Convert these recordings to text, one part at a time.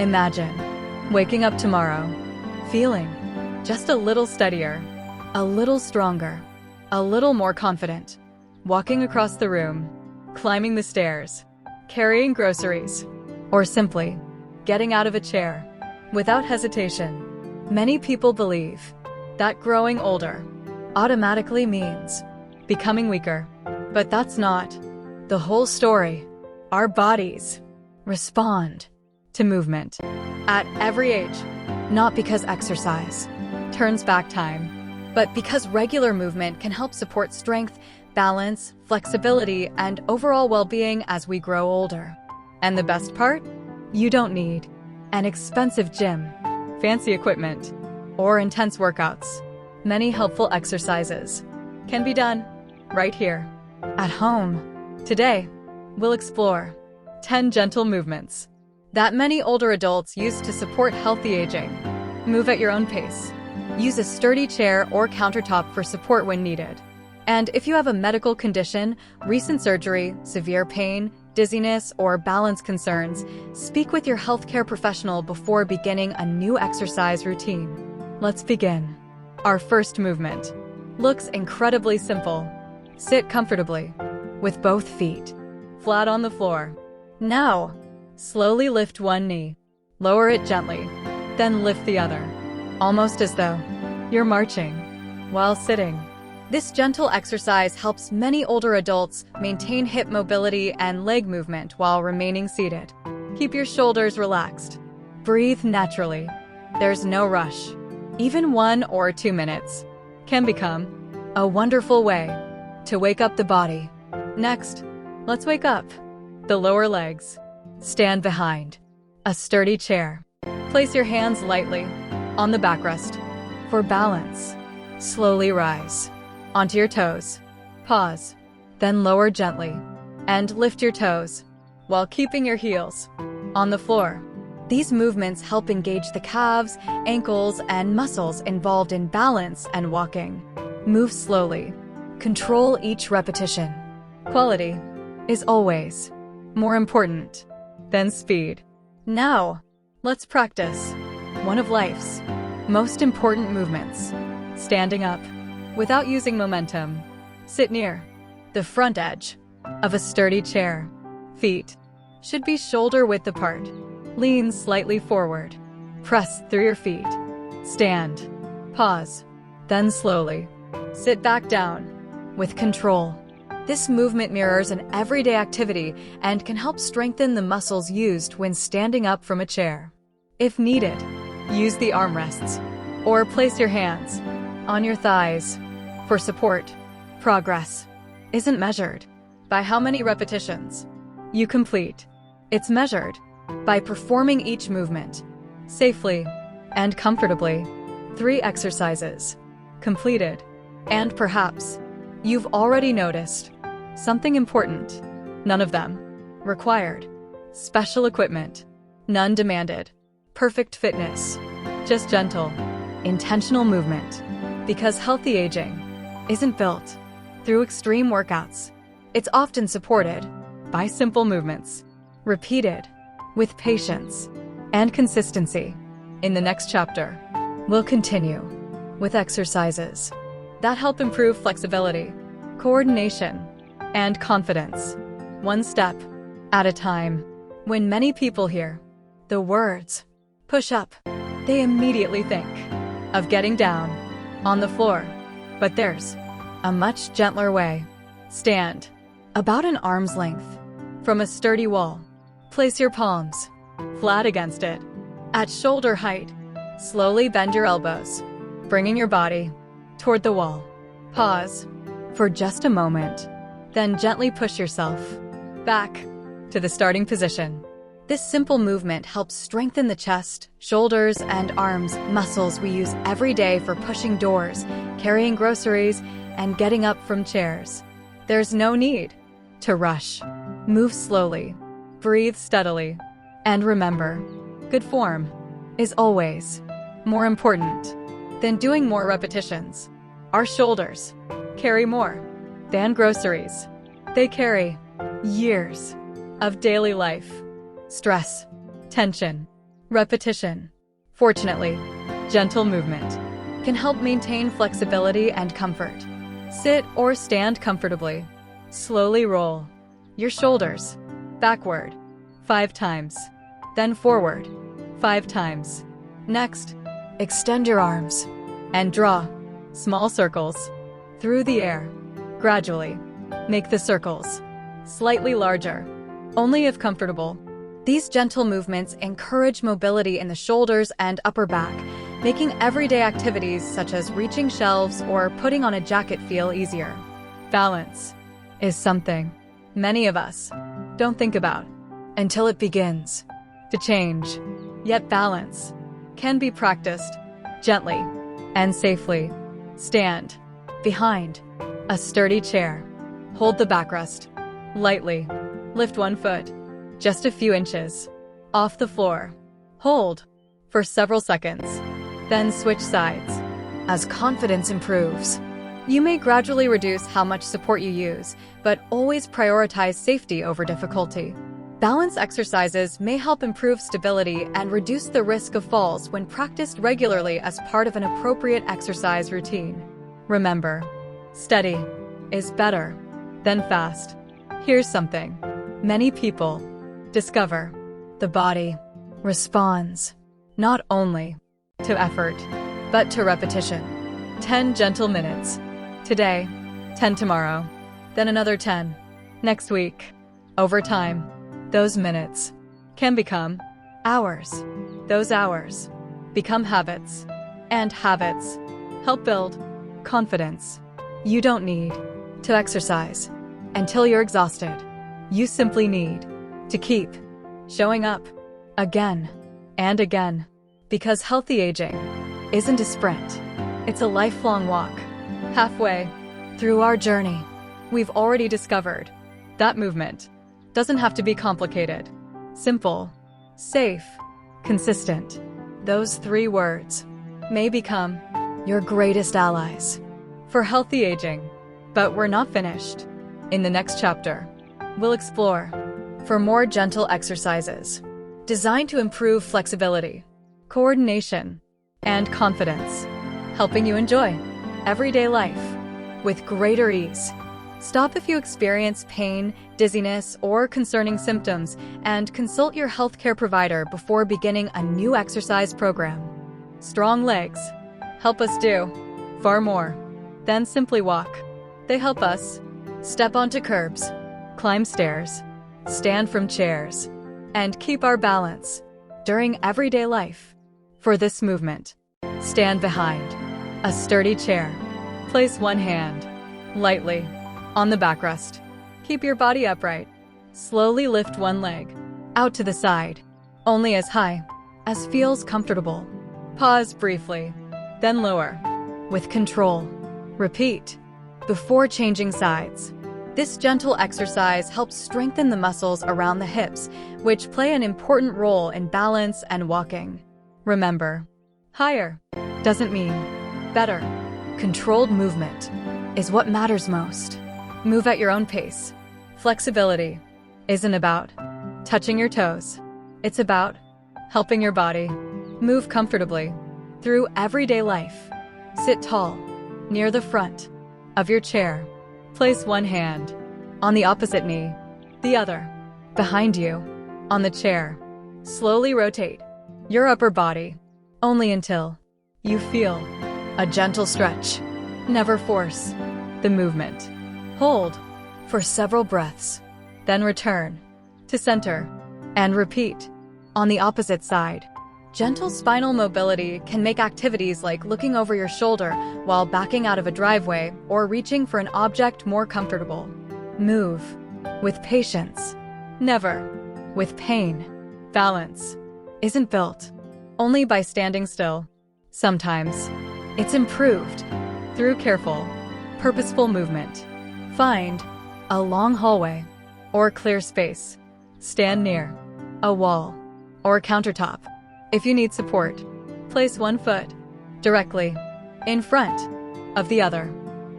Imagine waking up tomorrow, feeling just a little steadier, a little stronger, a little more confident, walking across the room, climbing the stairs, carrying groceries, or simply getting out of a chair without hesitation. Many people believe that growing older automatically means becoming weaker, but that's not the whole story. Our bodies respond to movement at every age, not because exercise turns back time, but because regular movement can help support strength, balance, flexibility, and overall well-being as we grow older. And the best part? You don't need an expensive gym, fancy equipment, or intense workouts. Many helpful exercises can be done right here, at home. Today, we'll explore 10 gentle movements that many older adults use to support healthy aging. Move at your own pace. Use a sturdy chair or countertop for support when needed. And if you have a medical condition, recent surgery, severe pain, dizziness, or balance concerns, speak with your healthcare professional before beginning a new exercise routine. Let's begin. Our first movement looks incredibly simple. Sit comfortably, with both feet flat on the floor. Now, slowly lift one knee, lower it gently, then lift the other, almost as though you're marching while sitting. This gentle exercise helps many older adults maintain hip mobility and leg movement while remaining seated. Keep your shoulders relaxed. Breathe naturally. There's no rush. Even 1 or 2 minutes can become a wonderful way to wake up the body. Next, let's wake up the lower legs. Stand behind a sturdy chair. Place your hands lightly on the backrest. For balance, slowly rise onto your toes. Pause, then lower gently and lift your toes while keeping your heels on the floor. These movements help engage the calves, ankles, and muscles involved in balance and walking. Move slowly. Control each repetition. Quality is always more important than speed. Now, let's practice one of life's most important movements, standing up without using momentum. Sit near the front edge of a sturdy chair. Feet should be shoulder-width apart. Lean slightly forward. Press through your feet. Stand. Pause. Then slowly sit back down with control. This movement mirrors an everyday activity and can help strengthen the muscles used when standing up from a chair. If needed, use the armrests or place your hands on your thighs for support. Progress isn't measured by how many repetitions you complete. It's measured by performing each movement safely and comfortably. 3 exercises completed, and perhaps you've already noticed something important. None of them required special equipment. None demanded perfect fitness. Just gentle, intentional movement. Because healthy aging isn't built through extreme workouts. It's often supported by simple movements, repeated with patience and consistency. In the next chapter, we'll continue with exercises that help improve flexibility, coordination, and confidence, one step at a time. When many people hear the words push up, they immediately think of getting down on the floor. But there's a much gentler way. Stand about an arm's length from a sturdy wall. Place your palms flat against it. At shoulder height, slowly bend your elbows, bringing your body toward the wall. Pause for just a moment, then gently push yourself back to the starting position. This simple movement helps strengthen the chest, shoulders, and arms muscles we use every day for pushing doors, carrying groceries, and getting up from chairs. There's no need to rush. Move slowly, breathe steadily, and remember, good form is always more important than doing more repetitions. Our shoulders carry more than groceries. They carry years of daily life, stress, tension, repetition. Fortunately, gentle movement can help maintain flexibility and comfort. Sit or stand comfortably. Slowly roll your shoulders backward 5 times, then forward 5 times. Next, extend your arms and draw small circles through the air. Gradually, make the circles slightly larger, only if comfortable. These gentle movements encourage mobility in the shoulders and upper back, making everyday activities such as reaching shelves or putting on a jacket feel easier. Balance is something many of us don't think about until it begins to change. Yet balance can be practiced gently and safely. Stand behind a sturdy chair. Hold the backrest lightly. Lift one foot just a few inches off the floor. Hold for several seconds, then switch sides. As confidence improves, you may gradually reduce how much support you use, but always prioritize safety over difficulty. Balance exercises may help improve stability and reduce the risk of falls when practiced regularly as part of an appropriate exercise routine. Remember, steady is better than fast. Here's something many people discover: the body responds not only to effort, but to repetition. 10 gentle minutes today, 10 tomorrow, then another 10 next week. Over time, those minutes can become hours. Those hours become habits, and habits help build confidence. You don't need to exercise until you're exhausted. You simply need to keep showing up again and again, because healthy aging isn't a sprint. It's a lifelong walk. Halfway through our journey, we've already discovered that movement doesn't have to be complicated. Simple, safe, consistent. Those 3 words may become your greatest allies for healthy aging. But we're not finished. In the next chapter, we'll explore for more gentle exercises designed to improve flexibility, coordination, and confidence, helping you enjoy everyday life with greater ease. Stop if you experience pain, dizziness, or concerning symptoms, and consult your healthcare provider before beginning a new exercise program. Strong legs help us do far more than simply walk. They help us step onto curbs, climb stairs, stand from chairs, and keep our balance during everyday life. For this movement, stand behind a sturdy chair. Place one hand lightly on the backrest. Keep your body upright. Slowly lift one leg out to the side, only as high as feels comfortable. Pause briefly, then lower with control. Repeat before changing sides. This gentle exercise helps strengthen the muscles around the hips, which play an important role in balance and walking. Remember, higher doesn't mean better. Controlled movement is what matters most. Move at your own pace. Flexibility isn't about touching your toes. It's about helping your body move comfortably through everyday life. Sit tall, near the front of your chair. Place one hand on the opposite knee, the other behind you on the chair. Slowly rotate your upper body, only until you feel a gentle stretch. Never force the movement. Hold for several breaths, then return to center and repeat. On the opposite side, gentle spinal mobility can make activities like looking over your shoulder while backing out of a driveway or reaching for an object more comfortable. Move with patience, never with pain. Balance isn't built only by standing still. Sometimes it's improved through careful, purposeful movement. Find a long hallway or clear space. Stand near a wall or countertop. If you need support, place one foot directly in front of the other.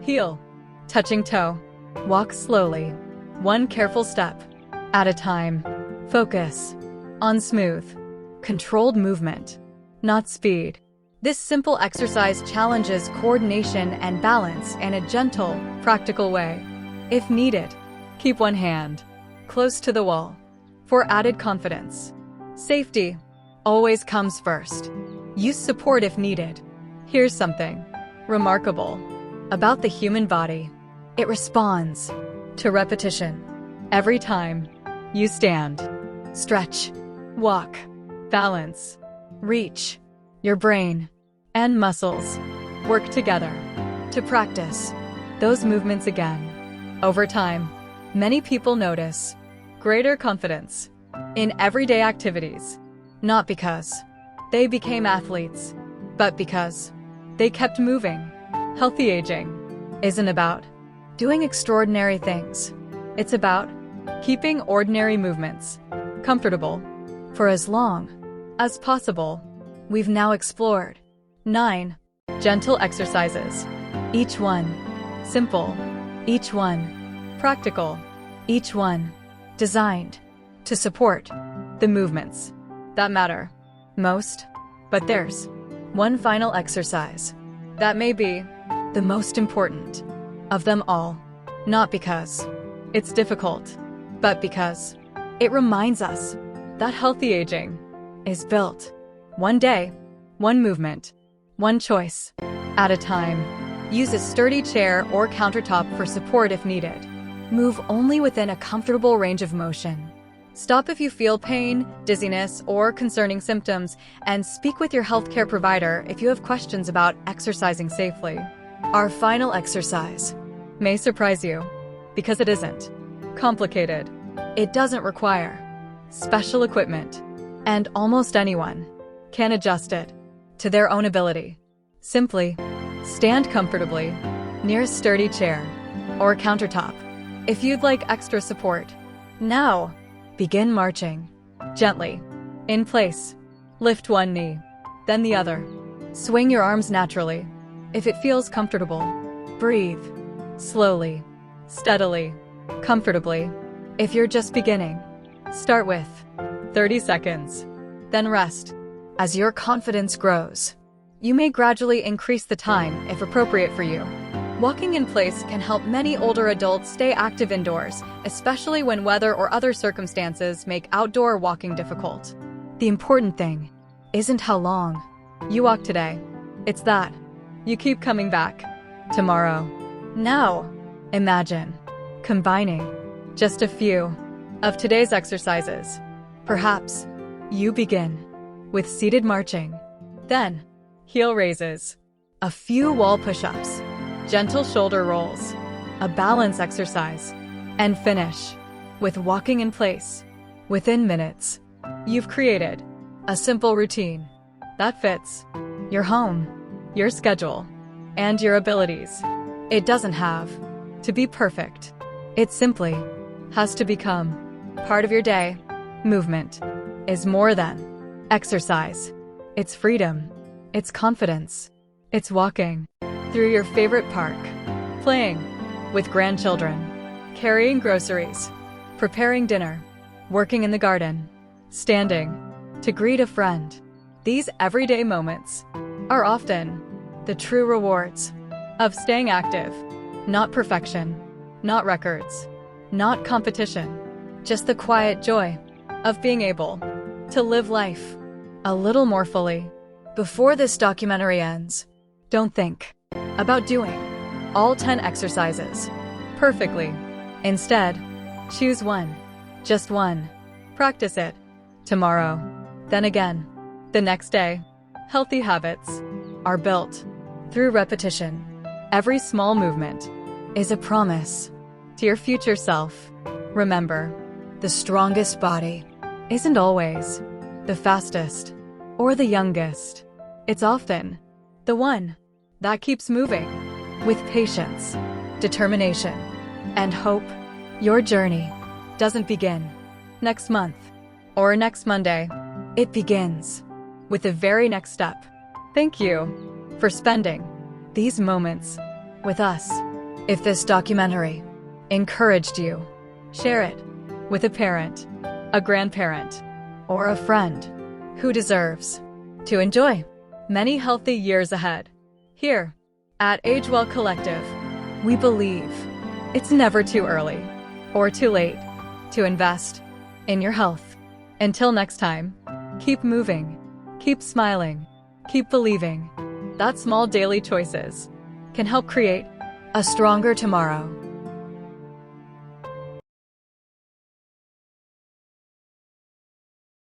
Heel touching toe. Walk slowly, one careful step at a time. Focus on smooth, controlled movement, not speed. This simple exercise challenges coordination and balance in a gentle, practical way. If needed, keep one hand close to the wall for added confidence. Safety always comes first. Use support if needed. Here's something remarkable about the human body. It responds to repetition. Every time you stand, stretch, walk, balance, reach, your brain and muscles work together to practice those movements again. Over time, many people notice greater confidence in everyday activities, not because they became athletes, but because they kept moving. Healthy aging isn't about doing extraordinary things. It's about keeping ordinary movements comfortable for as long as possible. We've now explored 9 gentle exercises, each one simple, each one practical, each one designed to support the movements that matter most. But there's one final exercise that may be the most important of them all, not because it's difficult, but because it reminds us that healthy aging is built one day, one movement, one choice at a time. Use a sturdy chair or countertop for support if needed. Move only within a comfortable range of motion. Stop if you feel pain, dizziness, or concerning symptoms, and speak with your healthcare provider if you have questions about exercising safely. Our final exercise may surprise you because it isn't complicated. It doesn't require special equipment, and almost anyone can adjust it to their own ability. Simply stand comfortably near a sturdy chair or countertop. If you'd like extra support, now begin marching gently in place. Lift one knee, then the other. Swing your arms naturally. If it feels comfortable, breathe slowly, steadily, comfortably. If you're just beginning, start with 30 seconds, then rest. As your confidence grows, you may gradually increase the time if appropriate for you. Walking in place can help many older adults stay active indoors, especially when weather or other circumstances make outdoor walking difficult. The important thing isn't how long you walk today, it's that you keep coming back tomorrow. Now, imagine combining just a few of today's exercises. Perhaps you begin with seated marching, then heel raises, a few wall push-ups, gentle shoulder rolls, a balance exercise, and finish with walking in place. Within minutes, you've created a simple routine that fits your home, your schedule, and your abilities. It doesn't have to be perfect. It simply has to become part of your day. Movement is more than exercise. It's freedom. It's confidence. It's walking through your favorite park, playing with grandchildren, carrying groceries, preparing dinner, working in the garden, standing to greet a friend. These everyday moments are often the true rewards of staying active. Not perfection, not records, not competition, just the quiet joy of being able to live life a little more fully. Before this documentary ends, don't think about doing all 10 exercises perfectly. Instead, choose one, just one. Practice it tomorrow, then again, the next day. Healthy habits are built through repetition. Every small movement is a promise to your future self. Remember, the strongest body isn't always the fastest or the youngest. It's often the one that keeps moving with patience, determination, and hope. Your journey doesn't begin next month or next Monday. It begins with the very next step. Thank you for spending these moments with us. If this documentary encouraged you, share it with a parent, a grandparent, or a friend who deserves to enjoy many healthy years ahead. Here, at AgeWell Collective, we believe it's never too early or too late to invest in your health. Until next time, keep moving, keep smiling, keep believing that small daily choices can help create a stronger tomorrow.